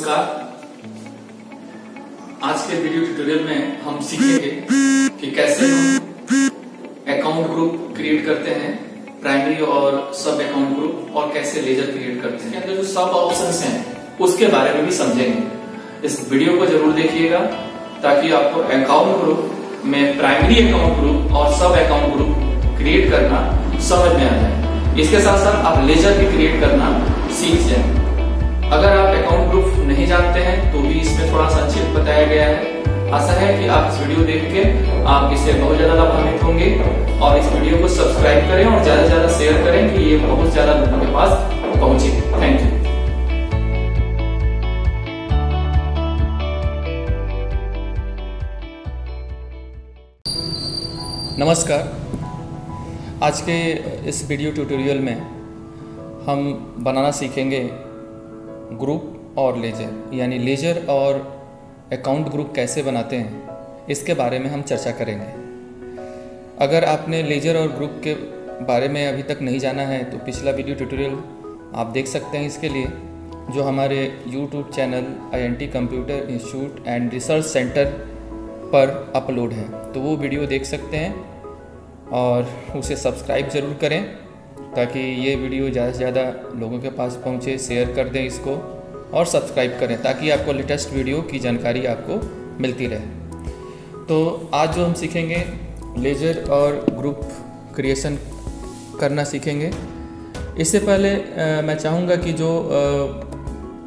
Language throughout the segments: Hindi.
नमस्कार। आज के वीडियो ट्यूटोरियल में हम सीखेंगे कि कैसे हम अकाउंट ग्रुप क्रिएट करते हैं, प्राइमरी और सब अकाउंट ग्रुप, और कैसे लेजर क्रिएट करते हैं। इसके अंदर जो सब ऑप्शंस हैं उसके बारे में भी समझेंगे। इस वीडियो को जरूर देखिएगा ताकि आपको अकाउंट ग्रुप में प्राइमरी अकाउंट ग्रुप और सब अकाउंट ग्रुप क्रिएट करना समझ में आ जाए। इसके साथ साथ आप लेजर भी क्रिएट करना सीख जाए। अगर आप अकाउंट ग्रुप नहीं जानते हैं तो भी इसमें थोड़ा संक्षिप्त बताया गया है। आशा है कि आप इस वीडियो देख के आप इससे बहुत ज्यादा लाभान्वित होंगे और इस वीडियो को सब्सक्राइब करें और ज्यादा से ज्यादा शेयर करें कि ये बहुत ज्यादा लोगों के पास पहुंचे। Thank you. नमस्कार। आज के इस वीडियो ट्यूटोरियल में हम बनाना सीखेंगे ग्रुप और लेजर, यानी लेजर और अकाउंट ग्रुप कैसे बनाते हैं इसके बारे में हम चर्चा करेंगे। अगर आपने लेजर और ग्रुप के बारे में अभी तक नहीं जाना है तो पिछला वीडियो ट्यूटोरियल आप देख सकते हैं इसके लिए, जो हमारे YouTube channel INT computer institute and research centre पर अपलोड है, तो वो वीडियो देख सकते हैं और उसे सब्सक्राइब ज़रूर करें ताकि ये वीडियो ज़्यादा से ज़्यादा लोगों के पास पहुँचे। शेयर कर दें इसको और सब्सक्राइब करें ताकि आपको लेटेस्ट वीडियो की जानकारी आपको मिलती रहे। तो आज जो हम सीखेंगे लेजर और ग्रुप क्रिएशन करना सीखेंगे। इससे पहले मैं चाहूँगा कि जो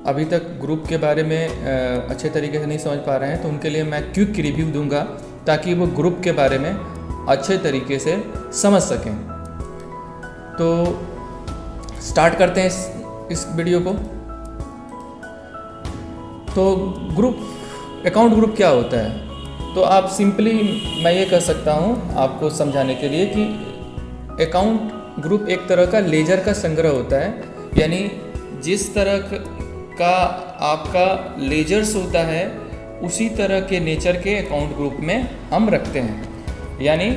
अभी तक ग्रुप के बारे में अच्छे तरीके से नहीं समझ पा रहे हैं तो उनके लिए मैं क्विक रिव्यू दूंगा ताकि वो ग्रुप के बारे में अच्छे तरीके से समझ सकें। तो स्टार्ट करते हैं इस वीडियो को। तो ग्रुप अकाउंट ग्रुप क्या होता है, तो आप सिंपली मैं ये कह सकता हूँ आपको समझाने के लिए कि अकाउंट ग्रुप एक तरह का लेजर का संग्रह होता है, यानी जिस तरह का आपका लेजर्स होता है उसी तरह के नेचर के अकाउंट ग्रुप में हम रखते हैं। यानी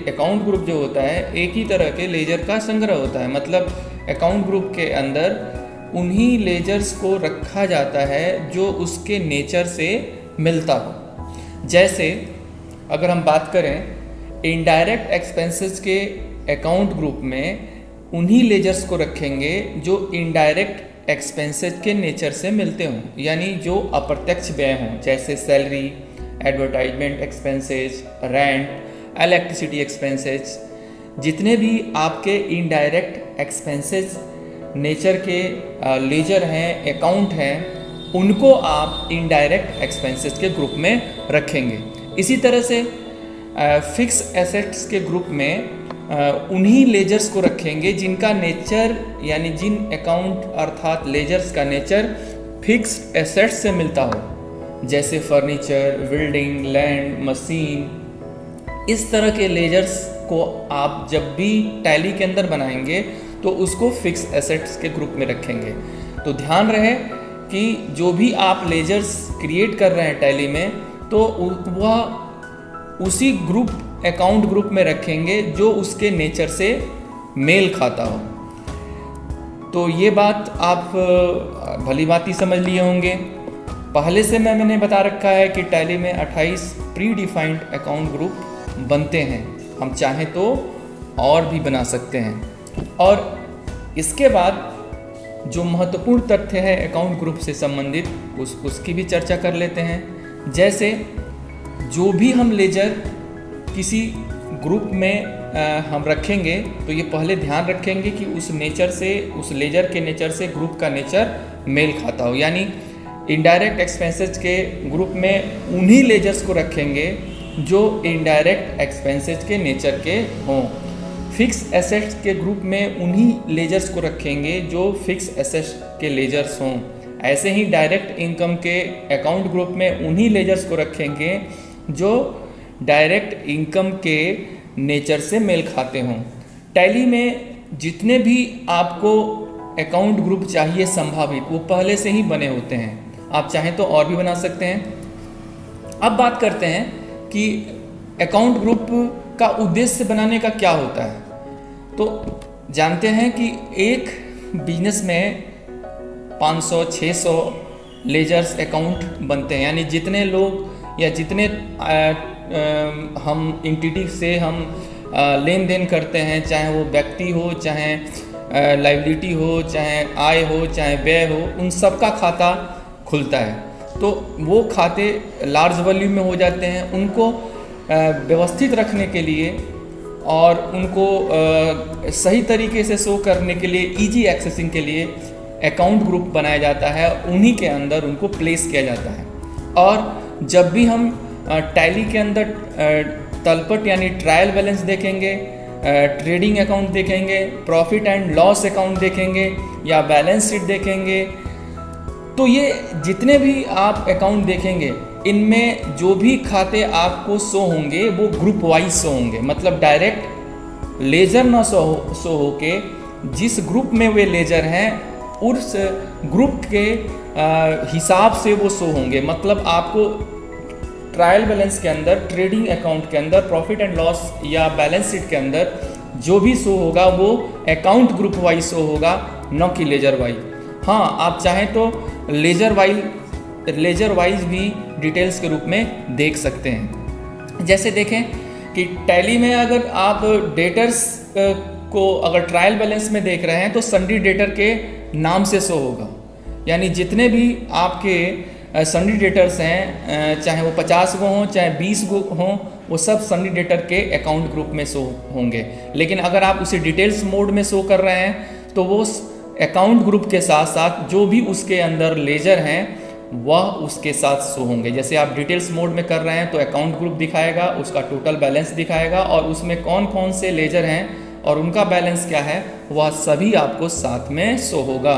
अकाउंट ग्रुप जो होता है एक ही तरह के लेजर का संग्रह होता है, मतलब अकाउंट ग्रुप के अंदर उन्हीं लेजर्स को रखा जाता है जो उसके नेचर से मिलता हो। जैसे अगर हम बात करें इनडायरेक्ट एक्सपेंसेस के अकाउंट ग्रुप में उन्हीं लेजर्स को रखेंगे जो इनडायरेक्ट एक्सपेंसेस के नेचर से मिलते हों, यानी जो अप्रत्यक्ष व्यय हों, जैसे salary, advertisement expenses, rent, electricity expenses. जितने भी आपके इनडायरेक्ट एक्सपेंसेस नेचर के लेजर हैं, अकाउंट हैं, उनको आप इनडायरेक्ट एक्सपेंसेस के ग्रुप में रखेंगे। इसी तरह से फिक्स एसेट्स के ग्रुप में उन्हीं लेजर्स को रखेंगे जिनका नेचर, यानी जिन अकाउंट अर्थात लेजर्स का नेचर फिक्स्ड एसेट्स से मिलता हो, जैसे फर्नीचर, बिल्डिंग, लैंड, मशीन। इस तरह के लेजर्स को आप जब भी टैली के अंदर बनाएंगे तो उसको फिक्स एसेट्स के ग्रुप में रखेंगे। तो ध्यान रहे कि जो भी आप लेजर्स क्रिएट कर रहे हैं टैली में, तो वह उसी ग्रुप अकाउंट ग्रुप में रखेंगे जो उसके नेचर से मेल खाता हो। तो ये बात आप भली भांति समझ लिए होंगे। पहले से मैंने बता रखा है कि टैली में 28 प्री डिफाइंड अकाउंट ग्रुप बनते हैं, हम चाहें तो और भी बना सकते हैं। और इसके बाद जो महत्वपूर्ण तथ्य है अकाउंट ग्रुप से संबंधित उसकी भी चर्चा कर लेते हैं। जैसे जो भी हम लेजर किसी ग्रुप में हम रखेंगे तो ये पहले ध्यान रखेंगे कि उस नेचर से, उस लेजर के नेचर से ग्रुप का नेचर मेल खाता हो। यानी इनडायरेक्ट एक्सपेंसेस के ग्रुप में उन्हीं लेजर्स को रखेंगे जो इनडायरेक्ट एक्सपेंसेस के नेचर के हों। फिक्स एसेट्स के ग्रुप में उन्हीं लेजर्स को रखेंगे जो फिक्स एसेट्स के लेजर्स हों। ऐसे ही डायरेक्ट इनकम के अकाउंट ग्रुप में उन्हीं लेजर्स को रखेंगे जो डायरेक्ट इनकम के नेचर से मेल खाते हों। टैली में जितने भी आपको अकाउंट ग्रुप चाहिए संभावित, वो पहले से ही बने होते हैं, आप चाहें तो और भी बना सकते हैं। अब बात करते हैं कि अकाउंट ग्रुप का उद्देश्य बनाने का क्या होता है। तो जानते हैं कि एक बिजनेस में 500, 600 लेजर्स अकाउंट बनते हैं, यानी जितने लोग या जितने हम एंटिटी से हम लेन देन करते हैं, चाहे वो व्यक्ति हो, चाहे लाइबिलिटी हो, चाहे आय हो, चाहे व्यय हो, उन सब का खाता खुलता है। तो वो खाते लार्ज वॉल्यूम में हो जाते हैं। उनको व्यवस्थित रखने के लिए और उनको सही तरीके से शो करने के लिए, इजी एक्सेसिंग के लिए अकाउंट ग्रुप बनाया जाता है, उन्हीं के अंदर उनको प्लेस किया जाता है। और जब भी हम टैली के अंदर तलपट यानी ट्रायल बैलेंस देखेंगे, ट्रेडिंग अकाउंट देखेंगे, प्रॉफिट एंड लॉस अकाउंट देखेंगे या बैलेंस शीट देखेंगे, तो ये जितने भी आप अकाउंट देखेंगे, इनमें जो भी खाते आपको शो होंगे वो ग्रुप वाइज शो होंगे। मतलब डायरेक्ट लेजर ना शो होके जिस ग्रुप में वे लेजर हैं उस ग्रुप के हिसाब से वो शो होंगे। मतलब आपको ट्रायल बैलेंस के अंदर, ट्रेडिंग अकाउंट के अंदर, प्रॉफिट एंड लॉस या बैलेंस शीट के अंदर जो भी शो होगा वो अकाउंट ग्रुप वाइज शो होगा, न कि लेजर वाइज। हाँ, आप चाहें तो लेजर वाइज भी डिटेल्स के रूप में देख सकते हैं। जैसे देखें कि टैली में अगर आप डेटर्स को अगर ट्रायल बैलेंस में देख रहे हैं तो सन्डी डेटर के नाम से शो होगा, यानी जितने भी आपके सन्डी डेटर्स हैं, चाहे वो 50 गो हों, चाहे 20 गो हों, वो सब सन्डी डेटर के अकाउंट ग्रुप में शो होंगे। लेकिन अगर आप उसे डिटेल्स मोड में शो कर रहे हैं तो वो अकाउंट ग्रुप के साथ साथ जो भी उसके अंदर लेजर हैं वह उसके साथ शो होंगे। जैसे आप डिटेल्स मोड में कर रहे हैं तो अकाउंट ग्रुप दिखाएगा, उसका टोटल बैलेंस दिखाएगा और उसमें कौन कौन से लेजर हैं और उनका बैलेंस क्या है वह सभी आपको साथ में शो होगा।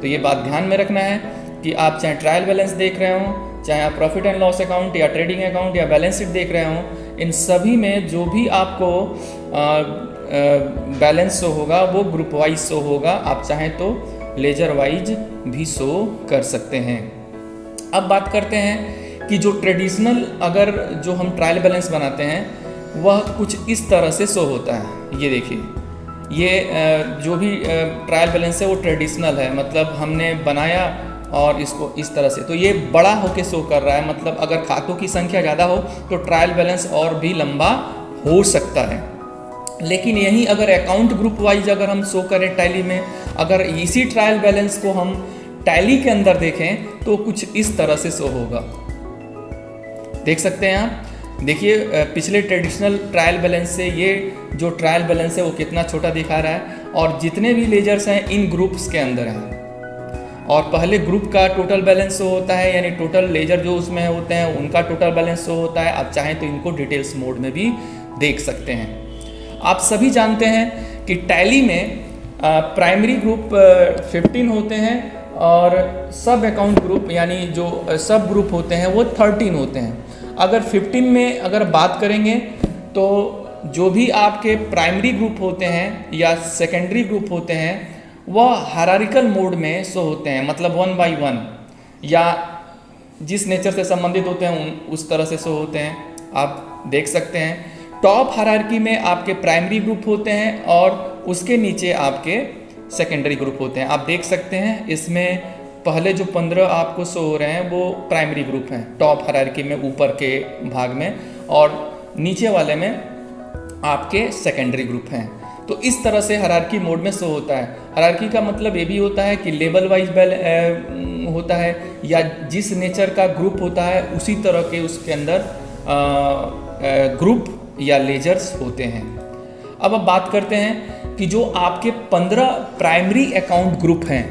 तो ये बात ध्यान में रखना है कि आप चाहे ट्रायल बैलेंस देख रहे हों, चाहे आप प्रॉफिट एंड लॉस अकाउंट या ट्रेडिंग अकाउंट या बैलेंस शीट देख रहे हों, इन सभी में जो भी आपको बैलेंस शो होगा वो ग्रुप वाइज शो होगा। आप चाहें तो लेजर वाइज भी शो कर सकते हैं। अब बात करते हैं कि जो ट्रेडिशनल अगर जो हम ट्रायल बैलेंस बनाते हैं वह कुछ इस तरह से शो होता है। ये देखिए, ये जो भी ट्रायल बैलेंस है वो ट्रेडिशनल है, मतलब हमने बनाया और इसको इस तरह से, तो ये बड़ा होके शो कर रहा है। मतलब अगर खातों की संख्या ज़्यादा हो तो ट्रायल बैलेंस और भी लंबा हो सकता है। लेकिन यहीं अगर अकाउंट ग्रुप वाइज अगर हम शो करें टैली में, अगर इसी ट्रायल बैलेंस को हम टैली के अंदर देखें तो कुछ इस तरह से शो होगा। देख सकते हैं आप, देखिए पिछले ट्रेडिशनल ट्रायल बैलेंस से ये जो ट्रायल बैलेंस है वो कितना छोटा दिखा रहा है और जितने भी लेजर्स हैं इन ग्रुप्स के अंदर हैं। और पहले ग्रुप का टोटल बैलेंस शो होता है, यानी टोटल लेजर जो उसमें होते हैं उनका टोटल बैलेंस शो होता है। आप चाहें तो इनको डिटेल्स मोड में भी देख सकते हैं। आप सभी जानते हैं कि टैली में प्राइमरी ग्रुप 15 होते हैं और सब अकाउंट ग्रुप यानी जो सब ग्रुप होते हैं वो 13 होते हैं। अगर 15 में अगर बात करेंगे तो जो भी आपके प्राइमरी ग्रुप होते हैं या सेकेंडरी ग्रुप होते हैं वह हायरार्किकल मोड में शो होते हैं, मतलब 1 बाई 1 या जिस नेचर से संबंधित होते हैं उस तरह से शो होते हैं। आप देख सकते हैं टॉप हायरार्की में आपके प्राइमरी ग्रुप होते हैं और उसके नीचे आपके सेकेंडरी ग्रुप होते हैं। आप देख सकते हैं इसमें पहले जो 15 आपको शो हो रहे हैं वो प्राइमरी ग्रुप हैं टॉप हायरार्की में ऊपर के भाग में, और नीचे वाले में आपके सेकेंडरी ग्रुप हैं। तो इस तरह से हायरार्की मोड में शो होता है। हायरार्की का मतलब ये भी होता है कि लेवल वाइज होता है या जिस नेचर का ग्रुप होता है उसी तरह के उसके अंदर ग्रुप या लेजर्स होते हैं। अब बात करते हैं कि जो आपके 15 प्राइमरी अकाउंट ग्रुप हैं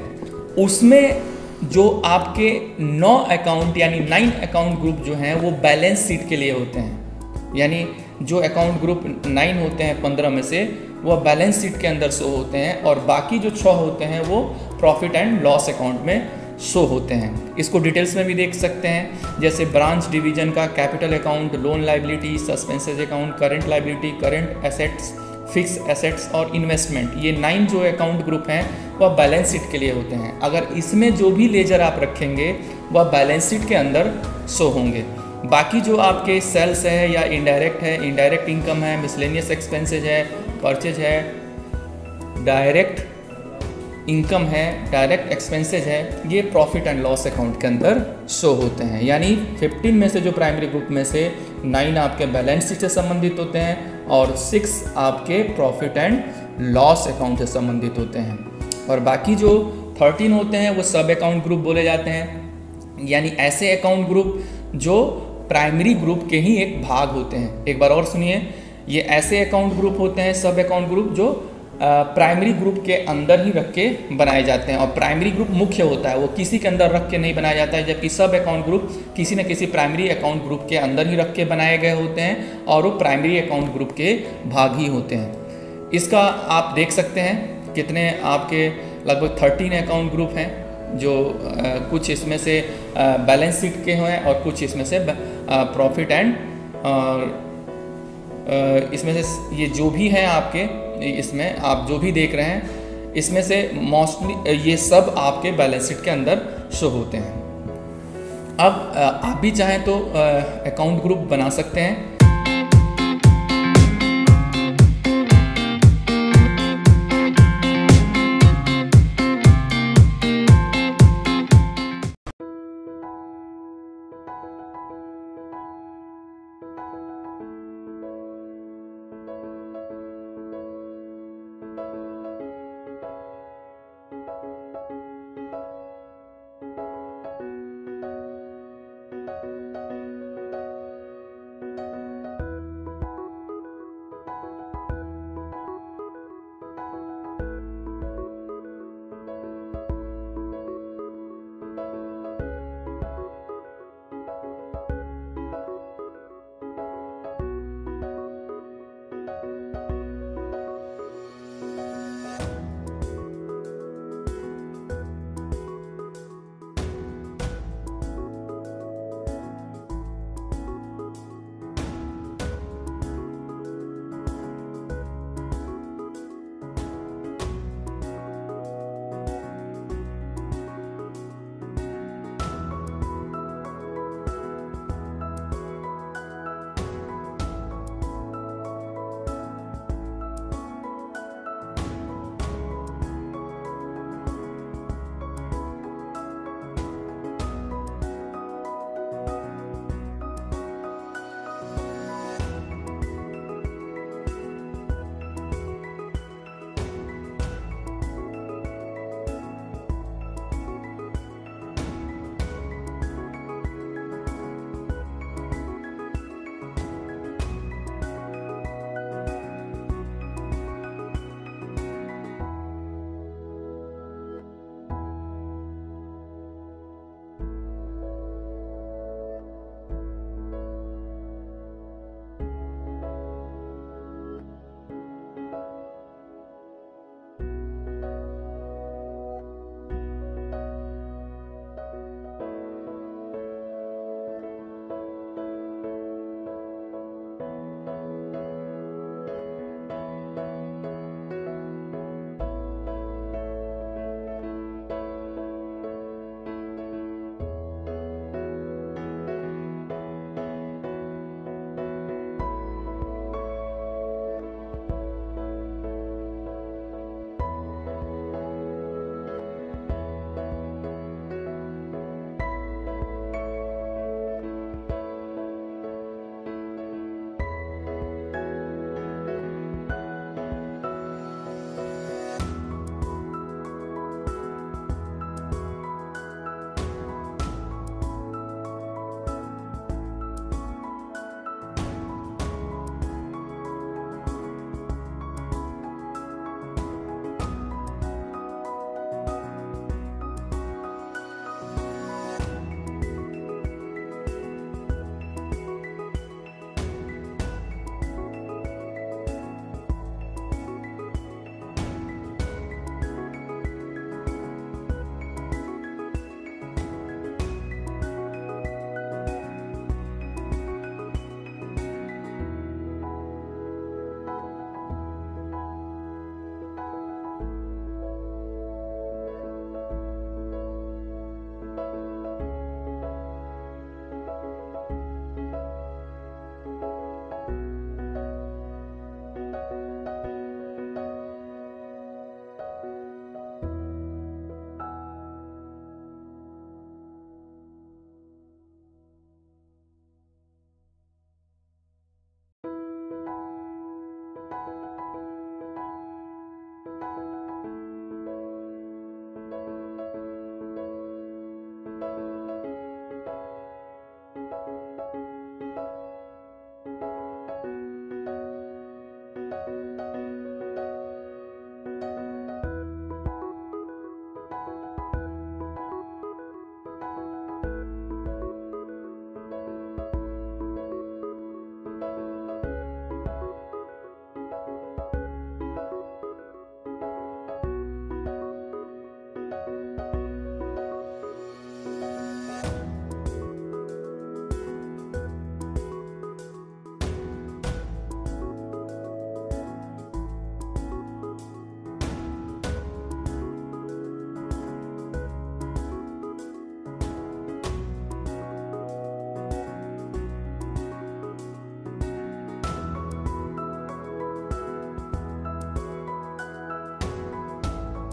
उसमें जो आपके 9 अकाउंट यानी 9 अकाउंट ग्रुप जो हैं वो बैलेंस शीट के लिए होते हैं। यानी जो अकाउंट ग्रुप 9 होते हैं 15 में से वह बैलेंस शीट के अंदर शो होते हैं और बाकी जो 6 होते हैं वो प्रॉफिट एंड लॉस अकाउंट में शो होते हैं। इसको डिटेल्स में भी देख सकते हैं, जैसे ब्रांच डिवीजन का capital account, loan liability, suspenses account, current liability, current assets, fix assets और इन्वेस्टमेंट। ये 9 जो अकाउंट ग्रुप हैं वह बैलेंस शीट के लिए होते हैं। अगर इसमें जो भी लेजर आप रखेंगे वह बैलेंस शीट के अंदर शो होंगे। बाकी जो आपके सेल्स है या इनडायरेक्ट है, इनडायरेक्ट इनकम है, मिसलेनियस एक्सपेंसेज है, परचेज है, डायरेक्ट इनकम है, डायरेक्ट एक्सपेंसेज है, ये प्रॉफिट एंड लॉस अकाउंट के अंदर शो होते हैं। यानी 15 में से जो प्राइमरी ग्रुप में से 9 आपके बैलेंस शीट से संबंधित होते हैं और 6 आपके प्रॉफिट एंड लॉस अकाउंट से संबंधित होते हैं, और बाकी जो 13 होते हैं वो सब अकाउंट ग्रुप बोले जाते हैं। यानी ऐसे अकाउंट ग्रुप जो प्राइमरी ग्रुप के ही एक भाग होते हैं। एक बार और सुनिए, ये ऐसे अकाउंट ग्रुप होते हैं, सब अकाउंट ग्रुप, जो प्राइमरी ग्रुप के अंदर ही रख के बनाए जाते हैं। और प्राइमरी ग्रुप मुख्य होता है, वो किसी के अंदर रख के नहीं बनाया जाता है, जबकि सब अकाउंट ग्रुप किसी न किसी प्राइमरी अकाउंट ग्रुप के अंदर ही रख के बनाए गए होते हैं और वो प्राइमरी अकाउंट ग्रुप के भाग ही होते हैं। इसका आप देख सकते हैं कितने आपके लगभग 13 अकाउंट ग्रुप हैं, जो कुछ इसमें से बैलेंस शीट के हैं और कुछ इसमें से प्रॉफिट एंड, इसमें से ये जो भी हैं आपके, इसमें आप जो भी देख रहे हैं, इसमें से मोस्टली ये सब आपके बैलेंस शीट के अंदर शो होते हैं। अब आप भी चाहें तो अकाउंट ग्रुप बना सकते हैं। Thank you.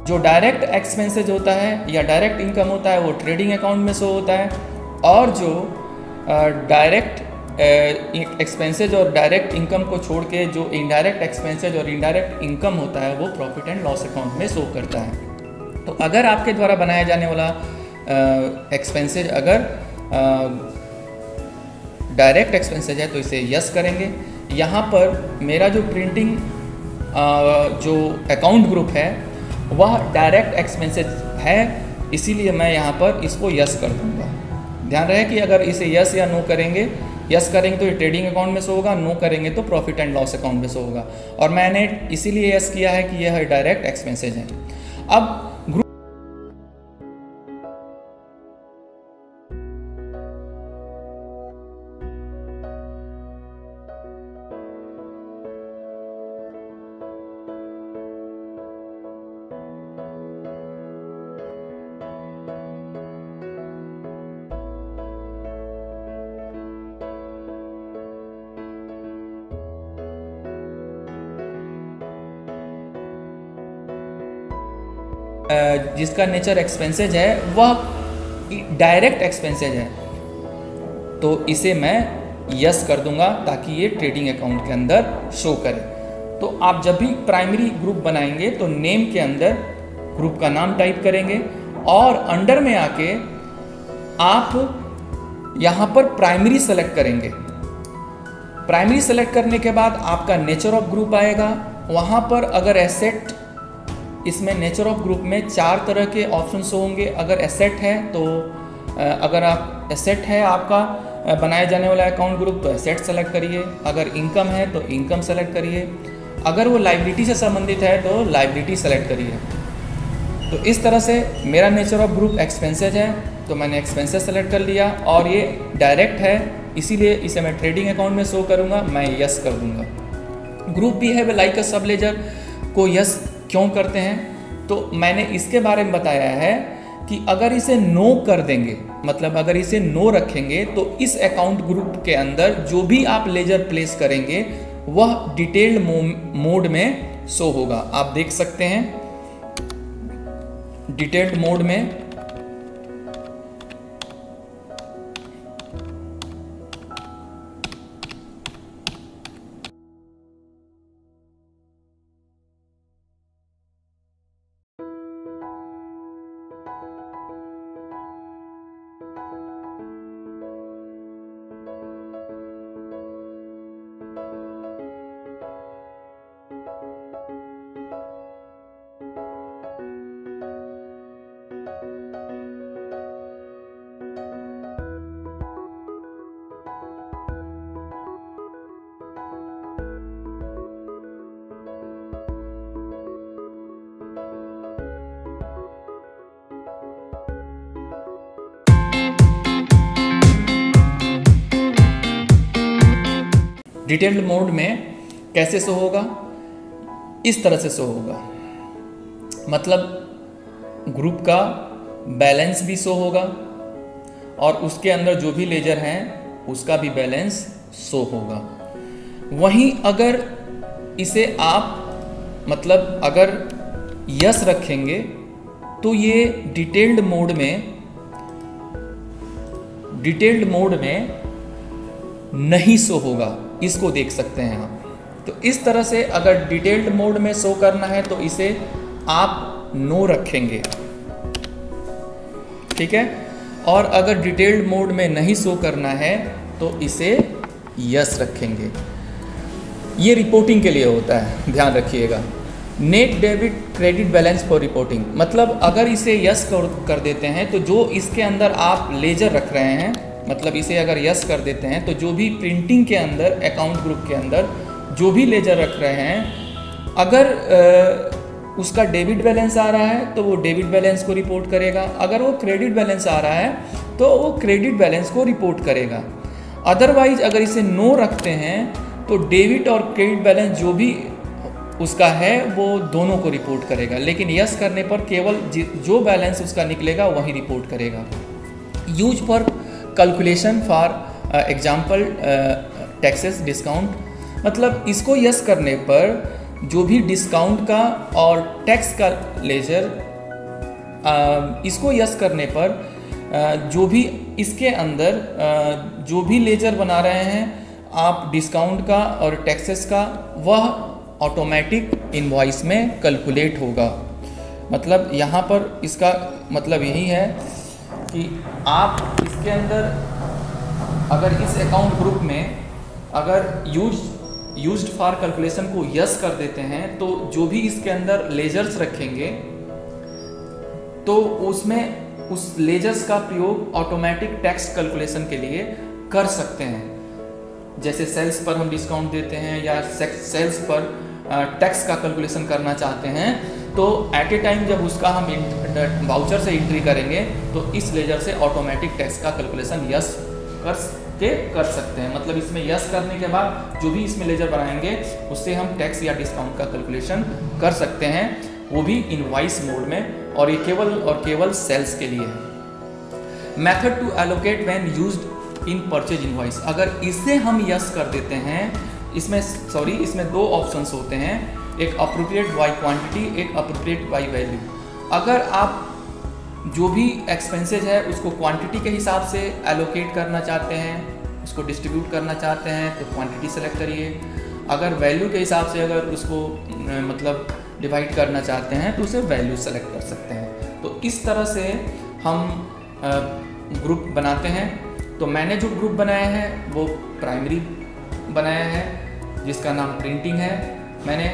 जो डायरेक्ट एक्सपेंसेज होता है या डायरेक्ट इनकम होता है वो ट्रेडिंग अकाउंट में शो होता है, और जो डायरेक्ट एक्सपेंसेज और डायरेक्ट इनकम को छोड़ के जो इनडायरेक्ट एक्सपेंसेज और इनडायरेक्ट इनकम होता है वो प्रॉफिट एंड लॉस अकाउंट में शो करता है। तो अगर आपके द्वारा बनाया जाने वाला एक्सपेंसेज अगर डायरेक्ट एक्सपेंसेज है तो इसे यस करेंगे। यहाँ पर मेरा जो प्रिंटिंग जो अकाउंट ग्रुप है वह डायरेक्ट एक्सपेंसेज है, इसीलिए मैं यहाँ पर इसको यस कर दूँगा। ध्यान रहे कि अगर इसे यस या नो करेंगे, यस करेंगे तो ये ट्रेडिंग अकाउंट में शो होगा, नो करेंगे तो प्रॉफिट एंड लॉस अकाउंट में शो होगा। और मैंने इसीलिए यस किया है कि यह डायरेक्ट एक्सपेंसेज है। अब जिसका नेचर एक्सपेंसेज है वह डायरेक्ट एक्सपेंसेज है, तो इसे मैं यस कर दूंगा ताकि ये ट्रेडिंग अकाउंट के अंदर शो करे। तो आप जब भी प्राइमरी ग्रुप बनाएंगे तो नेम के अंदर ग्रुप का नाम टाइप करेंगे और अंडर में आके आप यहाँ पर प्राइमरी सेलेक्ट करेंगे। प्राइमरी सेलेक्ट करने के बाद आपका नेचर ऑफ ग्रुप आएगा। वहाँ पर अगर एसेट, इसमें नेचर ऑफ ग्रुप में 4 तरह के ऑप्शंस होंगे। अगर एसेट है तो अगर आप एसेट है आपका बनाया जाने वाला अकाउंट ग्रुप तो एसेट सेलेक्ट करिए। अगर इनकम है तो इनकम सेलेक्ट करिए। अगर वो लाइबिलिटी से संबंधित है तो लाइबिलिटी सेलेक्ट करिए। तो इस तरह से मेरा नेचर ऑफ ग्रुप एक्सपेंसेज है तो मैंने एक्सपेंसेज सेलेक्ट कर लिया, और ये डायरेक्ट है इसीलिए इसे मैं ट्रेडिंग अकाउंट में शो करूँगा, मैं यस कर दूँगा। ग्रुप बिहेव लाइक अ सब लेजर को यस क्यों करते हैं, तो मैंने इसके बारे में बताया है कि अगर इसे नो कर देंगे, मतलब अगर इसे नो रखेंगे तो इस अकाउंट ग्रुप के अंदर जो भी आप लेजर प्लेस करेंगे वह डिटेल्ड मोड में शो होगा। आप देख सकते हैं डिटेल्ड मोड में डिटेल्ड मोड में कैसे शो होगा, इस तरह से शो होगा। मतलब ग्रुप का बैलेंस भी शो होगा और उसके अंदर जो भी लेजर हैं उसका भी बैलेंस शो होगा। वहीं अगर इसे आप मतलब अगर यस रखेंगे तो ये डिटेल्ड मोड में नहीं शो होगा, इसको देख सकते हैं आप। तो इस तरह से अगर डिटेल्ड मोड में शो करना है तो इसे आप नो रखेंगे, ठीक है। और अगर डिटेल्ड मोड में नहीं शो करना है तो इसे यस रखेंगे। ये रिपोर्टिंग के लिए होता है, ध्यान रखिएगा। Net debit credit balance for reporting, मतलब अगर इसे यस कर देते हैं तो जो इसके अंदर आप लेजर रख रहे हैं, मतलब इसे अगर यस कर देते हैं तो जो भी प्रिंटिंग के अंदर अकाउंट ग्रुप के अंदर जो भी लेजर रख रहे हैं, अगर उसका डेबिट बैलेंस आ रहा है तो वो डेबिट बैलेंस को रिपोर्ट करेगा। अगर वो क्रेडिट बैलेंस आ रहा है तो वो क्रेडिट बैलेंस को रिपोर्ट करेगा। अदरवाइज अगर इसे नो रखते हैं तो डेबिट और क्रेडिट बैलेंस जो भी उसका है वो दोनों को रिपोर्ट करेगा, लेकिन यस करने पर केवल जो बैलेंस उसका निकलेगा वही रिपोर्ट करेगा। Use for calculation for example taxes discount, मतलब इसको यस करने पर जो भी डिस्काउंट का और टैक्स का लेजर, इसको यस करने पर जो भी इसके अंदर जो भी लेजर बना रहे हैं आप डिस्काउंट का और टैक्सेस का, वह ऑटोमेटिक इनवॉइस में कैलकुलेट होगा। मतलब यहाँ पर इसका मतलब यही है कि आप इसके अंदर अगर इस अकाउंट ग्रुप में अगर यूज्ड फॉर कैलकुलेशन को यस कर देते हैं तो जो भी इसके अंदर लेजर्स रखेंगे तो उसमें उस लेजर्स का प्रयोग ऑटोमेटिक टैक्स कैलकुलेशन के लिए कर सकते हैं। जैसे सेल्स पर हम डिस्काउंट देते हैं या सेल्स पर टैक्स का कैलकुलेशन करना चाहते हैं तो एट ए टाइम जब उसका हम वाउचर से एंट्री करेंगे तो इस लेजर से ऑटोमेटिक टैक्स का कैलकुलेशन यस कर सकते हैं। मतलब इसमें यस करने के बाद जो भी इसमें लेजर बनाएंगे उससे हम टैक्स या डिस्काउंट का कैलकुलेशन कर सकते हैं, वो भी इनवॉइस मोड में, और ये केवल सेल्स के लिए है। Method to allocate when used in purchase invoice, अगर इसे हम यस कर देते हैं, इसमें दो ऑप्शंस होते हैं, एक अप्रोप्रिएट बाय क्वांटिटी, एक अप्रोप्रिएट बाय वैल्यू। अगर आप जो भी एक्सपेंसेज है उसको क्वांटिटी के हिसाब से एलोकेट करना चाहते हैं, उसको डिस्ट्रीब्यूट करना चाहते हैं तो क्वांटिटी सेलेक्ट करिए। अगर वैल्यू के हिसाब से अगर उसको मतलब डिवाइड करना चाहते हैं तो उसे वैल्यू सेलेक्ट कर सकते हैं। तो इस तरह से हम ग्रुप बनाते हैं। तो मैंने जो ग्रुप बनाया है वो प्राइमरी बनाया है जिसका नाम प्रिंटिंग है। मैंने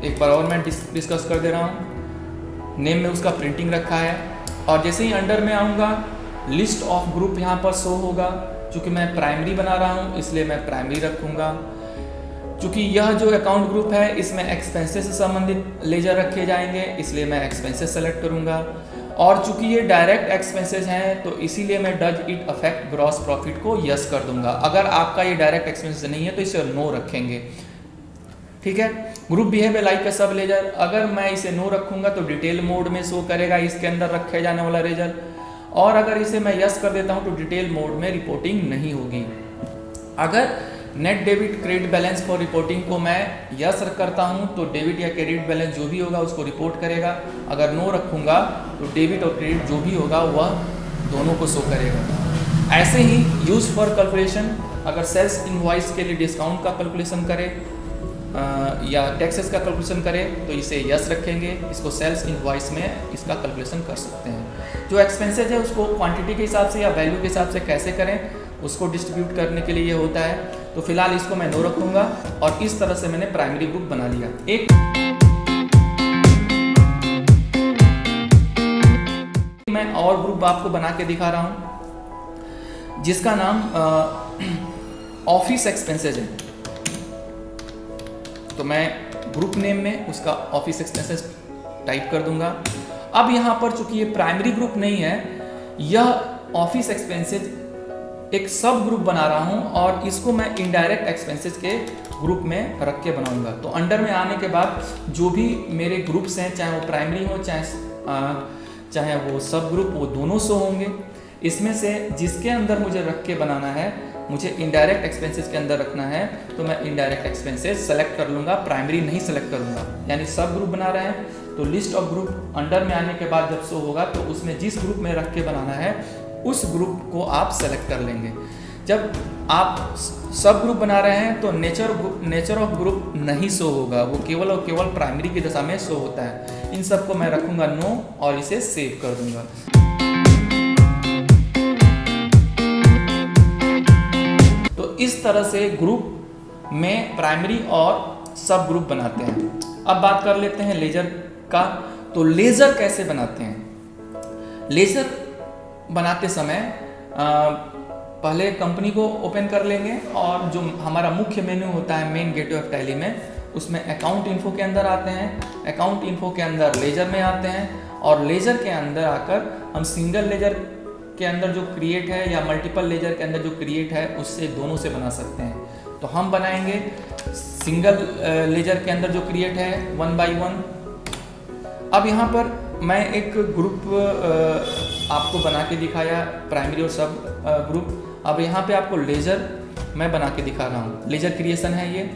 एक बार और मैं डिस्कस कर दे रहा हूँ। नेम में उसका प्रिंटिंग रखा है और जैसे ही अंडर में आऊँगा लिस्ट ऑफ ग्रुप यहाँ पर शो होगा। चूँकि मैं प्राइमरी बना रहा हूँ इसलिए मैं प्राइमरी रखूँगा। चूँकि यह जो अकाउंट ग्रुप है इसमें एक्सपेंसेस से संबंधित लेजर रखे जाएंगे इसलिए मैं एक्सपेंसेस सेलेक्ट करूँगा। और चूँकि ये डायरेक्ट एक्सपेंसेस हैं तो इसीलिए मैं does it affect gross profit को यस कर दूंगा। अगर आपका ये डायरेक्ट एक्सपेंसेस नहीं है तो इसे नो रखेंगे। ठीक है। ग्रुप बिहेव लाइक ए सब लेजर, अगर मैं इसे नो रखूंगा तो डिटेल मोड में शो करेगा इसके अंदर रखे जाने वाला लेजर, और अगर इसे मैं यस कर देता हूं तो डिटेल मोड में रिपोर्टिंग नहीं होगी। अगर net debit credit balance for reporting को मैं यस करता हूं तो डेबिट या क्रेडिट बैलेंस जो भी होगा उसको रिपोर्ट करेगा। अगर नो रखूंगा तो डेबिट और क्रेडिट जो भी होगा वह दोनों को शो करेगा। ऐसे ही यूज फॉर कैलकुलेशन, अगर सेल्स इनवॉइस के लिए डिस्काउंट का कैलकुलेशन करे या टैक्सेस का कैलकुलेशन करें तो इसे यस रखेंगे। इसको सेल्स इनवॉइस में इसका कैलकुलेशन कर सकते हैं। जो एक्सपेंसेज है उसको क्वांटिटी के हिसाब से या वैल्यू के हिसाब से कैसे करें उसको डिस्ट्रीब्यूट करने के लिए ये होता है। तो फिलहाल इसको मैं नो रखूंगा और इस तरह से मैंने प्राइमरी ग्रुप बना लिया। एक मैं और ग्रुप आपको बना के दिखा रहा हूं जिसका नाम ऑफिस एक्सपेंसेज है। तो मैं ग्रुप नेम में उसका ऑफिस एक्सपेंसेस टाइप कर दूंगा। अब यहाँ पर चूंकि ये प्राइमरी ग्रुप नहीं है, यह ऑफिस एक्सपेंसेज एक सब ग्रुप बना रहा हूँ और इसको मैं इनडायरेक्ट एक्सपेंसेस के ग्रुप में रख के बनाऊंगा। तो अंडर में आने के बाद जो भी मेरे ग्रुप्स हैं, चाहे वो प्राइमरी हो चाहे वो सब ग्रुप, वो दोनों शो होंगे। इसमें से जिसके अंदर मुझे रख के बनाना है, मुझे इनडायरेक्ट एक्सपेंसेस के अंदर रखना है तो मैं इनडायरेक्ट एक्सपेंसेस सेलेक्ट कर लूँगा, प्राइमरी नहीं सेलेक्ट करूँगा। यानी सब ग्रुप बना रहे हैं तो लिस्ट ऑफ ग्रुप अंडर में आने के बाद जब शो होगा तो उसमें जिस ग्रुप में रख के बनाना है उस ग्रुप को आप सेलेक्ट कर लेंगे। जब आप सब ग्रुप बना रहे हैं तो नेचर ऑफ ग्रुप नहीं शो होगा, वो केवल और केवल प्राइमरी की दशा में शो होता है। इन सबको मैं रखूँगा नो और इसे सेव कर दूँगा। इस तरह से ग्रुप में प्राइमरी और सब ग्रुप बनाते हैं। अब बात कर लेते हैं लेजर का। तो लेजर कैसे बनाते हैं? लेजर बनाते समय पहले कंपनी को ओपन कर लेंगे और जो हमारा मुख्य मेन्यू होता है मेन गेटवे ऑफ टैली में, उसमें अकाउंट इन्फो के अंदर आते हैं। अकाउंट इन्फो के अंदर लेजर में आते हैं और लेजर के अंदर आकर हम सिंगल लेजर के अंदर जो क्रिएट है या मल्टीपल लेजर के अंदर जो क्रिएट है उससे दोनों से बना सकते हैं। तो हम बनाएंगे सिंगल लेजर के अंदर जो क्रिएट है 1 by 1। अब यहाँ पर मैं एक ग्रुप आपको बना के दिखाया, प्राइमरी और सब ग्रुप। अब यहाँ पे आपको लेजर मैं बना के दिखा रहा हूँ। लेजर क्रिएशन है ये।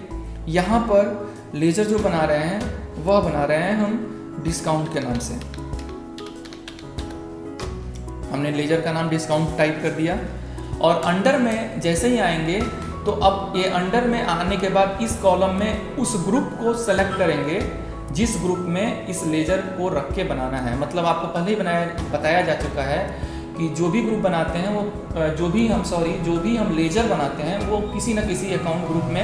यहाँ पर लेजर जो बना रहे हैं वह बना रहे हैं हम डिस्काउंट के नाम से। हमने लेजर का नाम डिस्काउंट टाइप कर दिया और अंडर में जैसे ही आएंगे तो अब ये अंडर में आने के बाद इस कॉलम में उस ग्रुप को सेलेक्ट करेंगे जिस ग्रुप में इस लेजर को रख के बनाना है। मतलब आपको पहले ही बताया जा चुका है कि जो भी ग्रुप बनाते हैं वो जो भी हम लेजर बनाते हैं वो किसी न किसी अकाउंट ग्रुप में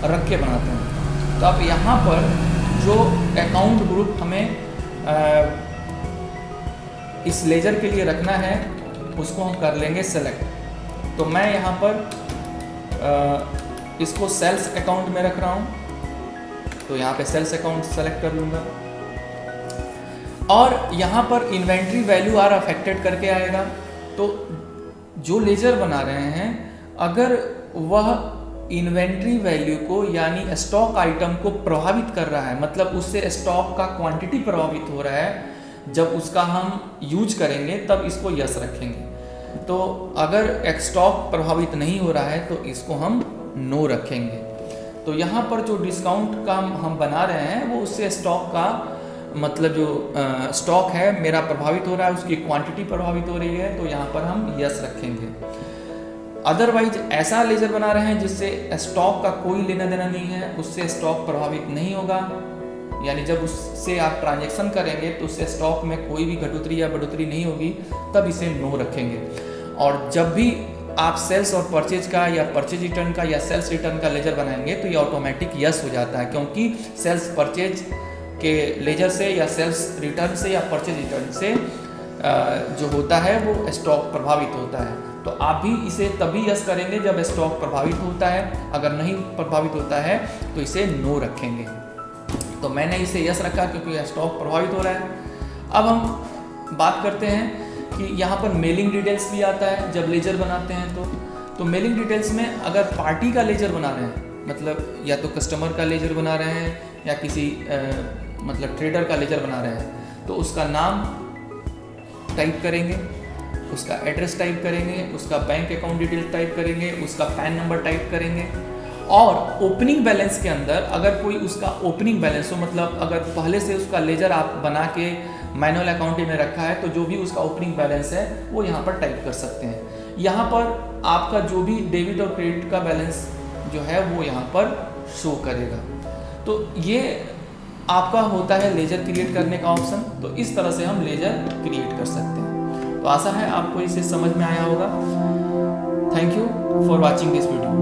रख के बनाते हैं। तो अब यहाँ पर जो अकाउंट ग्रुप हमें इस लेजर के लिए रखना है उसको हम कर लेंगे सेलेक्ट। तो मैं यहाँ पर इसको सेल्स अकाउंट में रख रहा हूँ, तो यहाँ पे सेल्स अकाउंट सेलेक्ट कर लूँगा और यहाँ पर इन्वेंट्री वैल्यू आर अफेक्टेड करके आएगा। तो जो लेजर बना रहे हैं अगर वह इन्वेंट्री वैल्यू को यानी स्टॉक आइटम को प्रभावित कर रहा है, मतलब उससे स्टॉक का क्वांटिटी प्रभावित हो रहा है, जब उसका हम यूज करेंगे तब इसको यस रखेंगे। तो अगर स्टॉक प्रभावित नहीं हो रहा है तो इसको हम नो रखेंगे। तो यहाँ पर जो डिस्काउंट का हम बना रहे हैं वो उससे स्टॉक का मतलब जो स्टॉक है मेरा प्रभावित हो रहा है, उसकी क्वांटिटी प्रभावित हो रही है, तो यहाँ पर हम यस रखेंगे। अदरवाइज ऐसा लेजर बना रहे हैं जिससे स्टॉक का कोई लेना देना नहीं है, उससे स्टॉक प्रभावित नहीं होगा, यानी जब उससे आप ट्रांजैक्शन करेंगे तो उससे स्टॉक में कोई भी घटोतरी या बढ़ोतरी नहीं होगी, तब इसे नो रखेंगे। और जब भी आप सेल्स और परचेज का या परचेज रिटर्न का या सेल्स रिटर्न का लेजर बनाएंगे तो ये ऑटोमेटिक यस हो जाता है, क्योंकि सेल्स परचेज के लेजर से या सेल्स रिटर्न से या परचेज रिटर्न से जो होता है वो स्टॉक प्रभावित होता है। तो आप भी इसे तभी यस करेंगे जब स्टॉक प्रभावित होता है, अगर नहीं प्रभावित होता है तो इसे नो रखेंगे। तो मैंने इसे यस रखा क्योंकि स्टॉक प्रभावित हो रहा है। अब हम बात करते हैं कि यहाँ पर मेलिंग डिटेल्स भी आता है जब लेजर बनाते हैं तो मेलिंग डिटेल्स में अगर पार्टी का लेजर बना रहे हैं, मतलब या तो कस्टमर का लेजर बना रहे हैं या किसी मतलब ट्रेडर का लेजर बना रहे हैं, तो उसका नाम टाइप करेंगे, उसका एड्रेस टाइप करेंगे, उसका बैंक अकाउंट डिटेल टाइप करेंगे, उसका पैन नंबर टाइप करेंगे। और ओपनिंग बैलेंस के अंदर अगर कोई उसका ओपनिंग बैलेंस हो, मतलब अगर पहले से उसका लेजर आप बना के मैनुअल अकाउंटिंग में रखा है तो जो भी उसका ओपनिंग बैलेंस है वो यहाँ पर टाइप कर सकते हैं। यहाँ पर आपका जो भी डेबिट और क्रेडिट का बैलेंस जो है वो यहाँ पर शो करेगा। तो ये आपका होता है लेजर क्रिएट करने का ऑप्शन। तो इस तरह से हम लेजर क्रिएट कर सकते हैं। तो आशा है आपको इसे समझ में आया होगा। Thank you for watching this video.